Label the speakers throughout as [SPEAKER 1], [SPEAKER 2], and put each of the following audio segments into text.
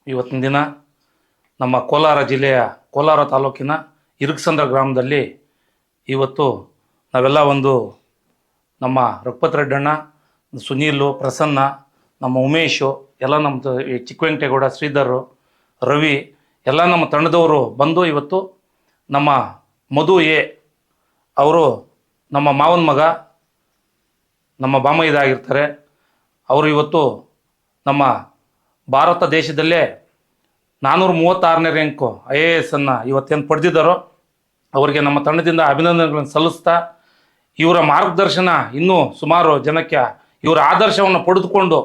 [SPEAKER 1] ಇವತ್ತಿನ ದಿನ ನಮ್ಮ ಕೋಲಾರ ಜಿಲ್ಲೆಯ ಕೋಲಾರ ತಾಲೂಕಿನ ಇರುಗಸಂದ್ರ ಗ್ರಾಮದಲ್ಲಿ ಇವತ್ತು ನಾವೆಲ್ಲ ಒಂದು ನಮ್ಮ ರಘುಪತಿ ರೆಡ್ಡಣ್ಣ, ಸುನೀಲು, ಪ್ರಸನ್ನ, ನಮ್ಮ ಉಮೇಶು, ಎಲ್ಲ ನಮ್ಮ ಚಿಕ್ಕವೆಂಕಟೇಗೌಡ, ಶ್ರೀಧರ್, ರವಿ ಎಲ್ಲ ನಮ್ಮ ತಂಡದವರು ಬಂದು ಇವತ್ತು ನಮ್ಮ ಮಧು ಎ ಅವರು ನಮ್ಮ ಮಾವನ ಮಗ, ನಮ್ಮ ಬಾಮೈದಾಗಿರ್ತಾರೆ. ಅವರು ಇವತ್ತು ನಮ್ಮ ಭಾರತ ದೇಶದಲ್ಲೇ 436ನೇ ರ್ಯಾಂಕು IAS ಇವತ್ತೇನು ಪಡೆದಿದ್ದಾರೋ ಅವರಿಗೆ ನಮ್ಮ ತಂಡದಿಂದ ಅಭಿನಂದನೆಗಳನ್ನು ಸಲ್ಲಿಸ್ತಾ, ಇವರ ಮಾರ್ಗದರ್ಶನ ಇನ್ನೂ ಸುಮಾರು ಜನಕ್ಕೆ ಇವರ ಆದರ್ಶವನ್ನು ಪಡೆದುಕೊಂಡು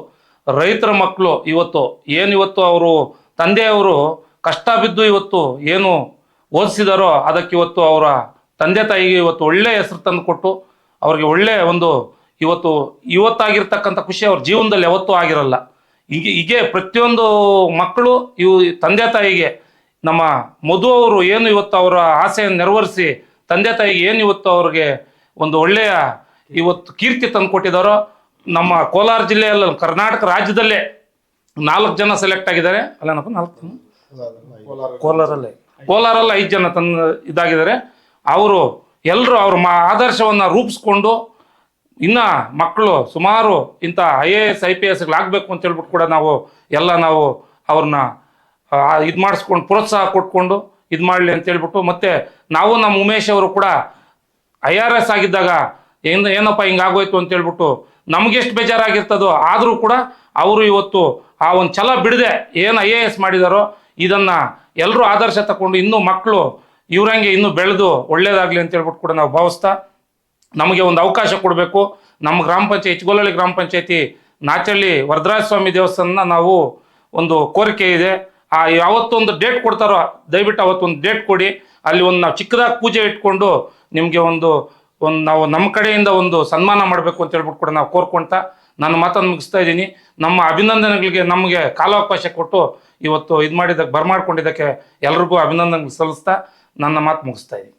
[SPEAKER 1] ರೈತರ ಮಕ್ಕಳು ಇವತ್ತು ಅವರು ತಂದೆಯವರು ಕಷ್ಟ ಬಿದ್ದು ಇವತ್ತು ಏನು ಓದಿಸಿದಾರೋ ಅದಕ್ಕೆ ಇವತ್ತು ಅವರ ತಂದೆ ತಾಯಿಗೆ ಇವತ್ತು ಒಳ್ಳೆಯ ಹೆಸರು ತಂದು ಕೊಟ್ಟು ಅವ್ರಿಗೆ ಒಳ್ಳೆಯ ಒಂದು ಇವತ್ತಾಗಿರ್ತಕ್ಕಂಥ ಖುಷಿ ಅವ್ರ ಜೀವನದಲ್ಲಿ ಯಾವತ್ತೂ ಆಗಿರಲ್ಲ. ಹೀಗೆ ಪ್ರತಿಯೊಂದು ಮಕ್ಕಳು ತಂದೆ ತಾಯಿಗೆ ನಮ್ಮ ಮಧು ಅವರು ಏನು ಇವತ್ತು ಅವರ ಆಸೆಯನ್ನು ನೆರವೇರಿಸಿ ತಂದೆ ತಾಯಿಗೆ ಏನು ಇವತ್ತು ಅವ್ರಿಗೆ ಒಂದು ಒಳ್ಳೆಯ ಕೀರ್ತಿ ತಂದು ಕೊಟ್ಟಿದ್ದಾರೋ, ನಮ್ಮ ಕೋಲಾರ ಜಿಲ್ಲೆಯಲ್ಲ ಕರ್ನಾಟಕ ರಾಜ್ಯದಲ್ಲೇ 4 ಜನ ಸೆಲೆಕ್ಟ್ ಆಗಿದ್ದಾರೆ. ಅಲ್ಲೇನಪ್ಪ 4 ಕೋಲಾರಲ್ಲಿ 5 ಜನ ಇದಾಗಿದ್ದಾರೆ. ಅವರು ಎಲ್ಲರೂ ಅವ್ರ ಆದರ್ಶವನ್ನು ರೂಪಿಸ್ಕೊಂಡು ಇನ್ನ ಮಕ್ಕಳು ಸುಮಾರು ಇಂಥ IAS IPSಗಳಾಗಬೇಕು ಅಂತ ಹೇಳ್ಬಿಟ್ಟು ಕೂಡ ನಾವು ಅವ್ರನ್ನ ಇದು ಮಾಡಿಸ್ಕೊಂಡು ಪ್ರೋತ್ಸಾಹ ಕೊಟ್ಕೊಂಡು ಇದು ಮಾಡಲಿ ಅಂತ ಹೇಳ್ಬಿಟ್ಟು, ಮತ್ತೆ ನಾವು ನಮ್ಮ ಉಮೇಶ್ ಅವರು ಕೂಡ IRS ಆಗಿದ್ದಾಗ ಏನಪ್ಪ ಹಿಂಗಾಗೋಯ್ತು ಅಂತ ಹೇಳ್ಬಿಟ್ಟು ನಮಗೆಷ್ಟು ಬೇಜಾರಾಗಿರ್ತದೋ ಆದರೂ ಕೂಡ ಅವರು ಇವತ್ತು ಆ ಒಂದು ಛಲ ಬಿಡದೆ ಏನು IAS ಮಾಡಿದಾರೋ ಇದನ್ನು ಎಲ್ಲರೂ ಆದರ್ಶ ತಗೊಂಡು ಇನ್ನೂ ಮಕ್ಕಳು ಇವ್ರಂಗೆ ಇನ್ನೂ ಬೆಳೆದು ಒಳ್ಳೇದಾಗಲಿ ಅಂತ ಹೇಳ್ಬಿಟ್ಟು ಕೂಡ ನಾವು ಭಾವಿಸ್ತಾ, ನಮಗೆ ಒಂದು ಅವಕಾಶ ಕೊಡಬೇಕು. ನಮ್ಮ ಗ್ರಾಮ ಪಂಚಾಯತ್ ಚಿಗೋಲಹಳ್ಳಿ ಗ್ರಾಮ ಪಂಚಾಯತಿ ನಾಚಳ್ಳಿ ವರದರಾಜ ಸ್ವಾಮಿ ದೇವಸ್ಥಾನ ನಾವು ಒಂದು ಕೋರಿಕೆ ಇದೆ. ಯಾವತ್ತೊಂದು ಡೇಟ್ ಕೊಡ್ತಾರೋ ದಯವಿಟ್ಟು ಅವತ್ತೊಂದು ಡೇಟ್ ಕೊಡಿ. ಅಲ್ಲಿ ನಾವು ಚಿಕ್ಕದಾಗಿ ಪೂಜೆ ಇಟ್ಕೊಂಡು ನಿಮಗೆ ನಾವು ನಮ್ಮ ಕಡೆಯಿಂದ ಒಂದು ಸನ್ಮಾನ ಮಾಡಬೇಕು ಅಂತ ಹೇಳ್ಬಿಟ್ಟು ಕೂಡ ನಾವು ಕೋರ್ಕೊಳ್ತಾ ನನ್ನ ಮಾತನ್ನು ಮುಗಿಸ್ತಾ ಇದ್ದೀನಿ. ನಮ್ಮ ಅಭಿನಂದನೆಗಳಿಗೆ ನಮಗೆ ಕಾಲಾವಕಾಶ ಕೊಟ್ಟು ಇವತ್ತು ಇದು ಮಾಡಿದ್ದಕ್ಕೆ ಬರಮಾಡ್ಕೊಂಡಿದ್ದಕ್ಕೆ ಎಲ್ರಿಗೂ ಅಭಿನಂದನೆಗಳು ಸಲ್ಲಿಸ್ತಾ ನನ್ನ ಮಾತು ಮುಗಿಸ್ತಾ ಇದ್ದೀನಿ.